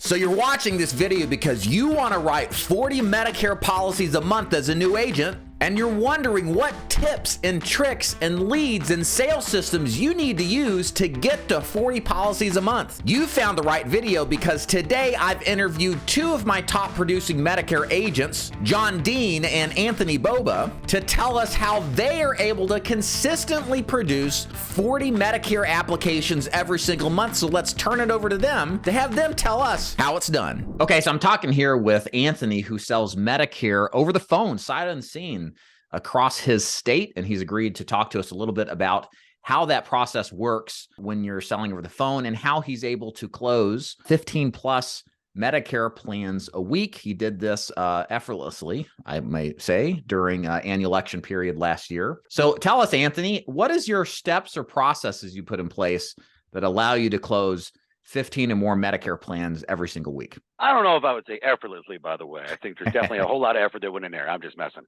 So you're watching this video because you want to write 40 Medicare policies a month as a new agent, and you're wondering what tips and tricks and leads and sales systems you need to use to get to 40 policies a month. You found the right video because today I've interviewed two of my top producing Medicare agents, John Dean and Anthony Boba, to tell us how they are able to consistently produce 40 Medicare applications every single month. So let's turn it over to them to have them tell us how it's done. Okay, so I'm talking here with Anthony, who sells Medicare over the phone, sight unseen, across his state, and he's agreed to talk to us a little bit about how that process works when you're selling over the phone and how he's able to close 15 plus Medicare plans a week. He did this effortlessly, I might say, during annual election period last year. So tell us, Anthony, what is your steps or processes you put in place that allow you to close 15 and more Medicare plans every single week? I don't know if I would say effortlessly, by the way. I think there's definitely a whole lot of effort that went in there. I'm just messing.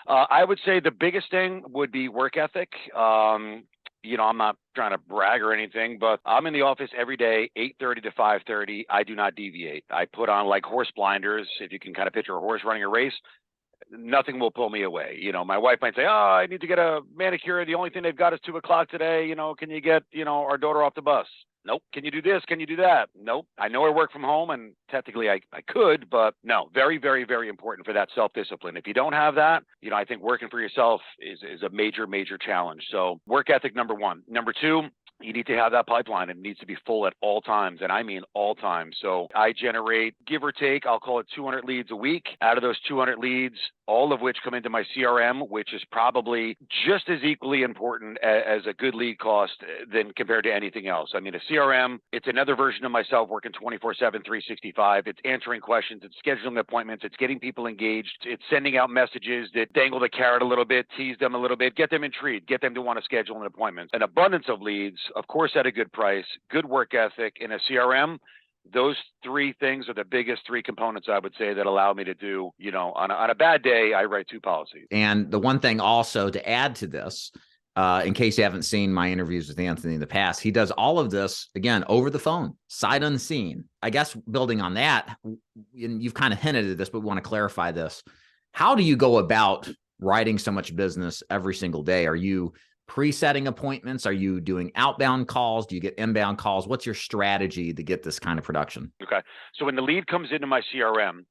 I would say the biggest thing would be work ethic. I'm not trying to brag or anything, but I'm in the office every day, 8:30 to 5:30. I do not deviate. I put on like horse blinders. If you can kind of picture a horse running a race, nothing will pull me away. My wife might say, "Oh, I need to get a manicure. The only thing they've got is 2:00 today. Can you get, our daughter off the bus?" Nope. Can you do this? Can you do that? Nope. I know I work from home and technically I could, but no, very, very, very important for that self-discipline. If you don't have that, I think working for yourself is a major, major challenge. So work ethic, number one. Number two, you need to have that pipeline. It needs to be full at all times. And I mean all times. So I generate, give or take, I'll call it 200 leads a week. Out of those 200 leads, all of which come into my CRM, which is probably just as equally important as a good lead cost than compared to anything else. I mean, a CRM, it's another version of myself working 24/7, 365. It's answering questions. It's scheduling appointments. It's getting people engaged. It's sending out messages that dangle the carrot a little bit, tease them a little bit, get them intrigued, get them to want to schedule an appointment. An abundance of leads, of course, at a good price, good work ethic in a CRM. Those three things are the biggest three components, I would say, that allow me to do, on a bad day, I write 2 policies. And the one thing also to add to this, in case you haven't seen my interviews with Anthony in the past, he does all of this, again, over the phone, sight unseen. I guess building on that, and you've kind of hinted at this, but we want to clarify this. How do you go about writing so much business every single day? Are you pre-setting appointments? Are you doing outbound calls? Do you get inbound calls? What's your strategy to get this kind of production? Okay. So when the lead comes into my CRM,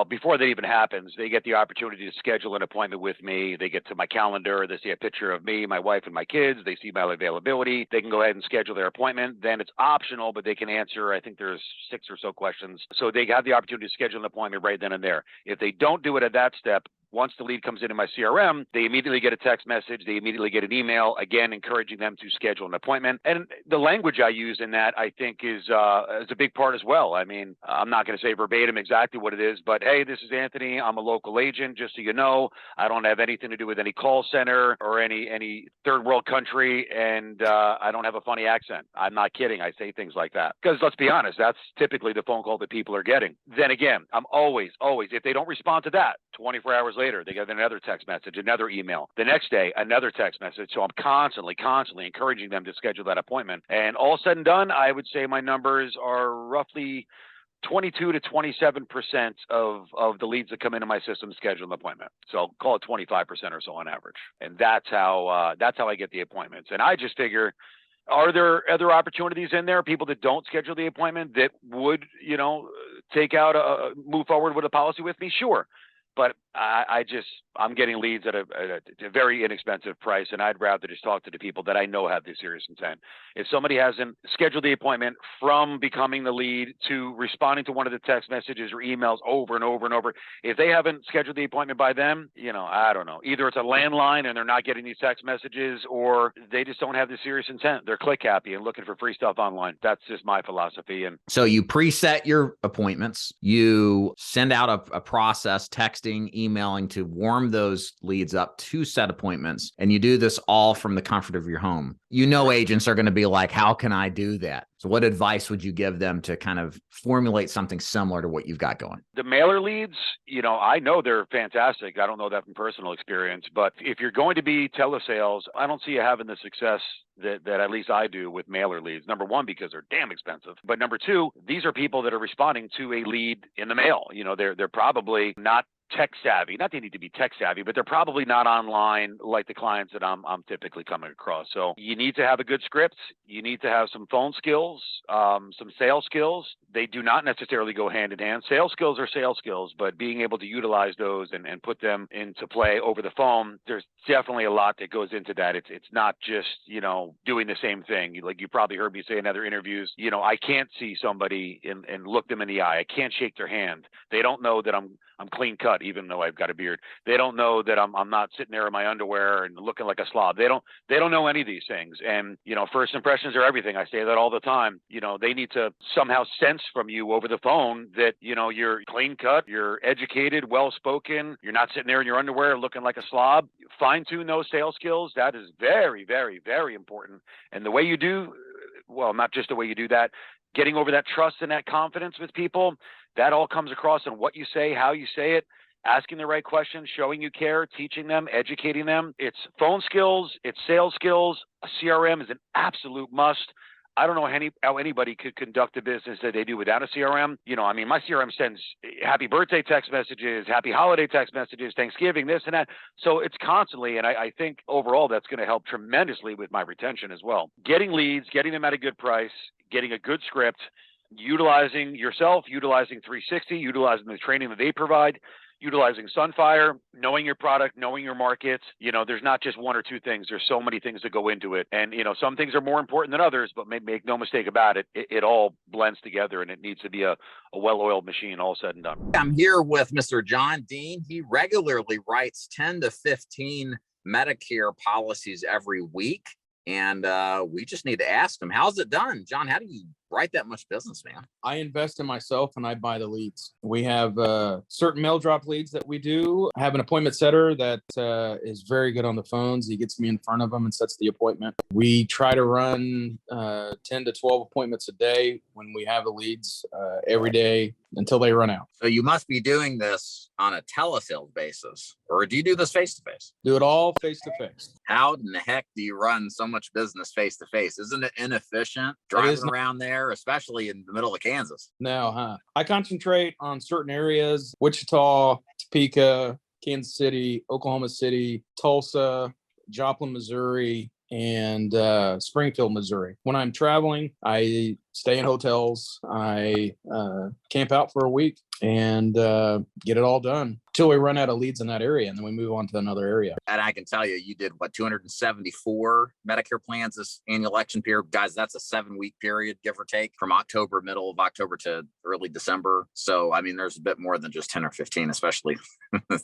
before that even happens, they get the opportunity to schedule an appointment with me. They get to my calendar. They see a picture of me, my wife, and my kids. They see my availability. They can go ahead and schedule their appointment. Then it's optional, but they can answer, I think there's 6 or so questions. So they have the opportunity to schedule an appointment right then and there. If they don't do it at that step, once the lead comes into my CRM, they immediately get a text message. They immediately get an email, again, encouraging them to schedule an appointment. And the language I use in that, I think, is a big part as well. I mean, I'm not going to say verbatim exactly what it is, but hey, this is Anthony. I'm a local agent, just so you know. I don't have anything to do with any call center or any third world country, and I don't have a funny accent. I'm not kidding. I say things like that because, let's be honest, that's typically the phone call that people are getting. Then again, I'm always, if they don't respond to that, 24 hours later, they get another text message, another email. The next day, another text message. So I'm constantly encouraging them to schedule that appointment. And all said and done, I would say my numbers are roughly 22 to 27% of the leads that come into my system schedule an appointment. So call it 25% or so on average. And that's how I get the appointments. And I just figure, are there other opportunities in there, people that don't schedule the appointment that would, move forward with a policy with me? Sure. But I'm getting leads at a very inexpensive price, and I'd rather just talk to the people that I know have this serious intent. If somebody hasn't scheduled the appointment from becoming the lead to responding to one of the text messages or emails over and over and over, if they haven't scheduled the appointment by then, I don't know. Either it's a landline and they're not getting these text messages, or they just don't have the serious intent. They're click happy and looking for free stuff online. That's just my philosophy. And so you preset your appointments, you send out a process, text, texting, emailing to warm those leads up to set appointments. And you do this all from the comfort of your home. You know, agents are going to be like, how can I do that? So what advice would you give them to kind of formulate something similar to what you've got going? The mailer leads, I know they're fantastic. I don't know that from personal experience, but if you're going to be telesales, I don't see you having the success that at least I do with mailer leads. Number one, because they're damn expensive. But number two, these are people that are responding to a lead in the mail. They're probably not tech savvy. Not they need to be tech savvy, but they're probably not online like the clients that I'm typically coming across. So you need to have a good script. You need to have some phone skills, some sales skills. They do not necessarily go hand in hand. Sales skills are sales skills, but being able to utilize those and put them into play over the phone, there's definitely a lot that goes into that. It's not just, doing the same thing. Like you probably heard me say in other interviews, I can't see somebody and look them in the eye. I can't shake their hand. They don't know that I'm clean cut, even though I've got a beard. They don't know that I'm not sitting there in my underwear and looking like a slob. They don't know any of these things. And, first impressions are everything. I say that all the time. They need to somehow sense from you over the phone that, you're clean cut, you're educated, well-spoken, you're not sitting there in your underwear looking like a slob. Fine tune those sales skills. That is very, very, very important. And the way you do, well, not just the way you do that, getting over that trust and that confidence with people, that all comes across in what you say, how you say it, asking the right questions, showing you care, teaching them, educating them. It's phone skills, it's sales skills. A CRM is an absolute must. I don't know how anybody could conduct a business that they do without a CRM. My CRM sends happy birthday text messages, happy holiday text messages, Thanksgiving, this and that. So it's constantly, and I think overall that's going to help tremendously with my retention as well. Getting leads, getting them at a good price, getting a good script, utilizing yourself, utilizing 360, utilizing the training that they provide, utilizing Sunfire, knowing your product, knowing your markets. There's not just one or two things. There's so many things that go into it. And, some things are more important than others, but make no mistake about it. It all blends together, and it needs to be a well-oiled machine, all said and done. I'm here with Mr. John Dean. He regularly writes 10 to 15 Medicare policies every week. And we just need to ask him, how's it done? John, how do you write that much business, man? I invest in myself and I buy the leads. We have certain mail drop leads that we do. I have an appointment setter that is very good on the phones. He gets me in front of them and sets the appointment. We try to run 10 to 12 appointments a day when we have the leads every day until they run out. So you must be doing this on a telesales basis, or do you do this face-to-face? Do it all face-to-face. How in the heck do you run so much business face-to-face? Isn't it inefficient driving around there, especially in the middle of Kansas? No, I concentrate on certain areas: Wichita, Topeka, Kansas City, Oklahoma City, Tulsa, Joplin, Missouri, and Springfield, Missouri. When I'm traveling, I stay in hotels. I camp out for a week and get it all done till we run out of leads in that area, and then we move on to another area. And I can tell you, you did 274 Medicare plans this annual election period. Guys, that's a 7-week period, give or take, from middle of October to early December. So, there's a bit more than just 10 or 15, especially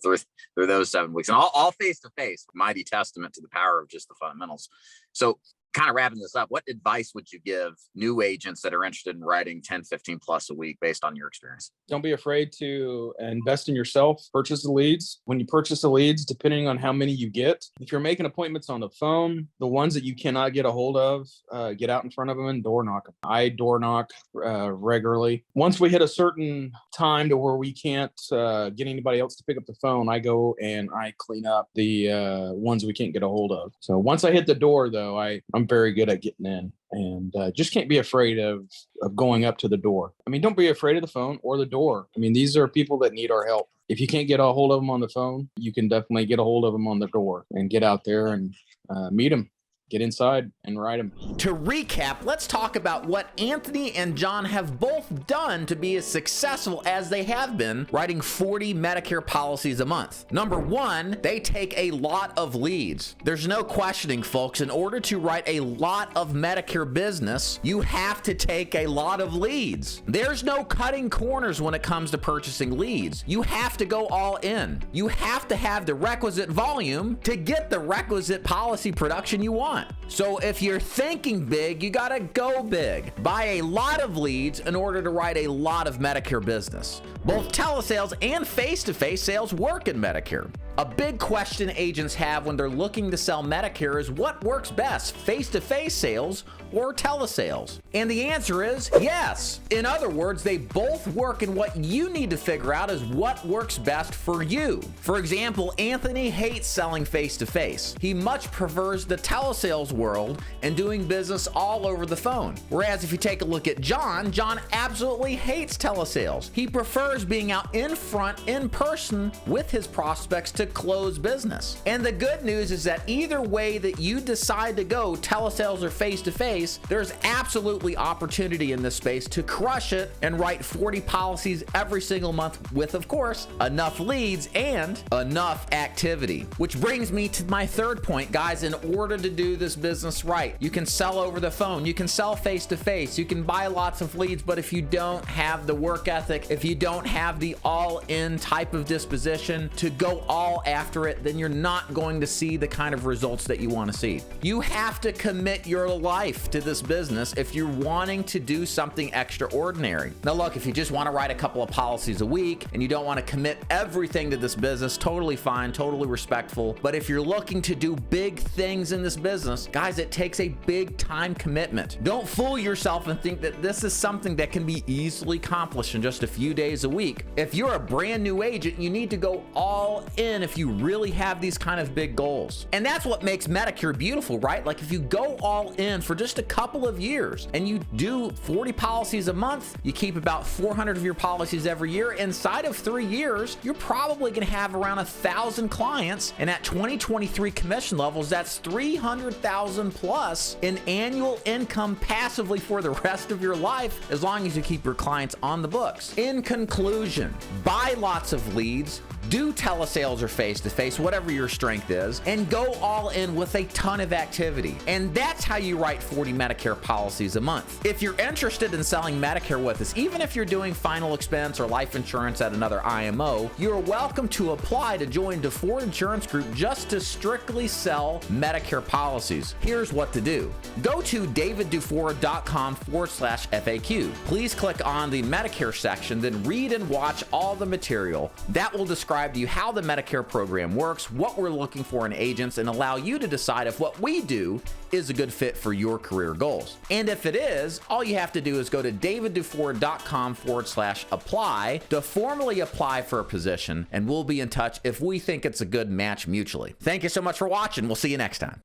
through those 7 weeks. And all face-to-face, mighty testament to the power of just the fundamentals. So, kind of wrapping this up, what advice would you give new agents that are interested in writing 10, 15 plus a week based on your experience? Don't be afraid to invest in yourself. Purchase the leads. When you purchase the leads, depending on how many you get, if you're making appointments on the phone, the ones that you cannot get a hold of, get out in front of them and door knock them. I door knock regularly. Once we hit a certain time to where we can't get anybody else to pick up the phone, I go and I clean up the ones we can't get a hold of. So once I hit the door, though, I'm very good at getting in, and just can't be afraid of going up to the door. Don't be afraid of the phone or the door. These are people that need our help. If you can't get a hold of them on the phone, you can definitely get a hold of them on the door and get out there and meet them. Get inside and write them. To recap, let's talk about what Anthony and John have both done to be as successful as they have been writing 40 Medicare policies a month. Number one, they take a lot of leads. There's no questioning, folks. In order to write a lot of Medicare business, you have to take a lot of leads. There's no cutting corners when it comes to purchasing leads. You have to go all in. You have to have the requisite volume to get the requisite policy production you want. So if you're thinking big, you gotta go big. Buy a lot of leads in order to write a lot of Medicare business. Both telesales and face-to-face sales work in Medicare. A big question agents have when they're looking to sell Medicare is what works best, face-to-face sales or telesales? And the answer is yes. In other words, they both work, and what you need to figure out is what works best for you. For example, Anthony hates selling face-to-face. He much prefers the telesales world and doing business all over the phone. Whereas if you take a look at John absolutely hates telesales. He prefers being out in front, in person with his prospects to close business. And the good news is that either way that you decide to go, telesales or face-to-face, there's absolutely opportunity in this space to crush it and write 40 policies every single month with, of course, enough leads and enough activity. Which brings me to my third point, guys. In order to do this business right, you can sell over the phone, you can sell face-to-face, you can buy lots of leads, but if you don't have the work ethic, if you don't have the all-in type of disposition to go all after it, then you're not going to see the kind of results that you want to see. You have to commit your life to this business if you're wanting to do something extraordinary. Now look, if you just want to write a couple of policies a week and you don't want to commit everything to this business, totally fine, totally respectful. But if you're looking to do big things in this business, guys, it takes a big time commitment. Don't fool yourself and think that this is something that can be easily accomplished in just a few days a week. If you're a brand new agent, you need to go all in if you really have these kind of big goals. And that's what makes Medicare beautiful, right? Like if you go all in for just a couple of years and you do 40 policies a month, you keep about 400 of your policies every year. Inside of 3 years, you're probably going to have around 1,000 clients. And at 2023 commission levels, that's 300,000 plus in annual income passively for the rest of your life, as long as you keep your clients on the books. In conclusion, buy lots of leads, do telesales or face-to-face, whatever your strength is, and go all in with a ton of activity. And that's how you write 40 Medicare policies a month. If you're interested in selling Medicare with us, even if you're doing final expense or life insurance at another IMO, you're welcome to apply to join DeFore Insurance Group just to strictly sell Medicare policies. Here's what to do. Go to daviddufour.com/FAQ. Please click on the Medicare section, then read and watch all the material. That will describe to you how the Medicare program works, what we're looking for in agents, and allow you to decide if what we do is a good fit for your career goals. And if it is, all you have to do is go to daviddufour.com/apply to formally apply for a position, and we'll be in touch if we think it's a good match mutually. Thank you so much for watching. We'll see you next time.